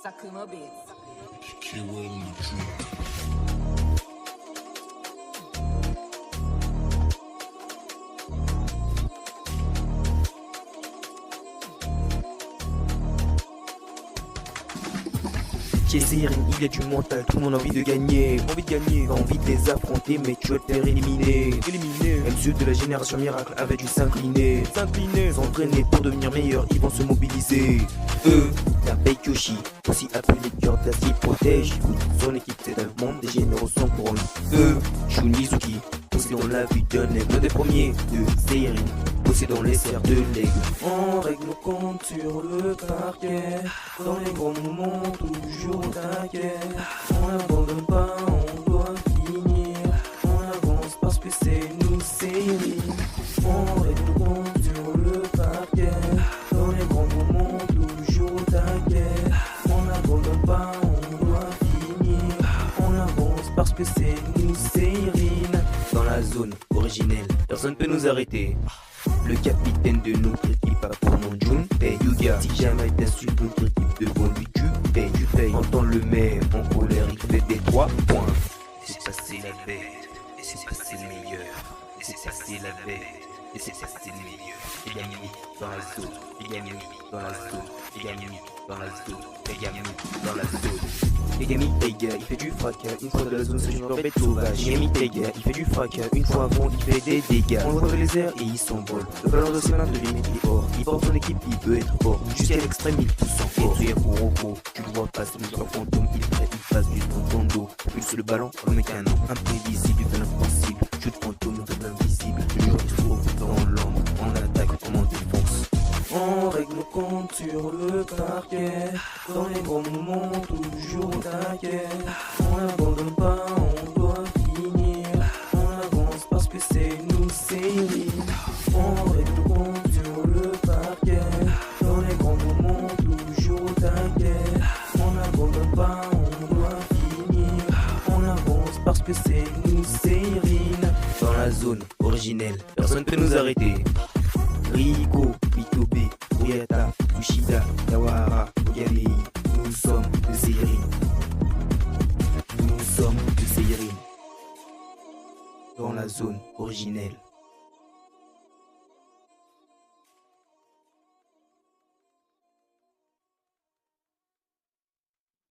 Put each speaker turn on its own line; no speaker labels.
Sakuma Beats.
Keyword in the tree.
Chez Sérine, il y a du mental, tout le monde a envie de gagner. Envie de les affronter, mais tu vas te faire éliminer. MCE de la génération miracle avec du s'incliner. S'entraîner pour devenir meilleur, ils vont se mobiliser. La Baekyoshi, aussi appelé cœur d'acier, protège son équipe, c'est un monde des généraux sans couronne. Shunizuki, possédant la vue d'un aigle, des premiers de Sérine, possédant les serres de l'aigle. On règle nos comptes sur le parquet, dans les grands moments toujours au taquet. On n'abandonne pas, on doit finir, on avance parce que c'est nous Sérine. On règle nos comptes sur le parquet, dans les grands moments toujours au taquet. On n'abandonne pas, on doit finir, on avance parce que c'est nous Sérine. Dans la zone originelle, personne peut nous arrêter. Le capitaine de notre équipe a pour nom Junpei Yuga. Si jamais t'insultes notre équipe devant lui, tu payes. Entends le maire en colère, il fait des 3 points. Laissez passer la bête, laissez passer le meilleur. Laissez passer la bête, laissez passer le meilleur. Egami dans la zone, Egami dans la zone, Egami dans la zone, Egami dans la zone. Egami Taiga, il fait du fracas, une fois dans la zone, c'est une bête sauvage. Egami Taiga, il fait du fracas, une fois avant, il fait des dégâts. On le voit dans les airs et il s'envole. Le ballon de ses mains devient météore. Il porte son équipe, il peut être fort. Jusqu'à l'extrême, il pousse en force. Et Kuroko, tu le vois passer le temps fantôme, il passe du temps dans le dos. Pulse le ballon comme un canon, imprévisible, de l'impossible. Chute fantôme, de l'invisible. Toujours il faut dans l'ombre, on attaque comme on défonce. On règle nos comptes sur le parquet, dans les grands moments toujours au taquet. On n'abandonne pas, on doit finir, on avance parce que c'est nous Sérine. On règle nos comptes sur le parquet, dans les grands moments toujours au taquet. On n'abandonne pas, on doit finir, on avance parce que c'est nous Sérine. Dans la zone originelle, personne peut nous arrêter. Riko, Mitobe, Oyata, Kushida, Kawahara, Yamei, nous sommes de Sérine. Nous sommes de Sérine. Dans la zone originelle.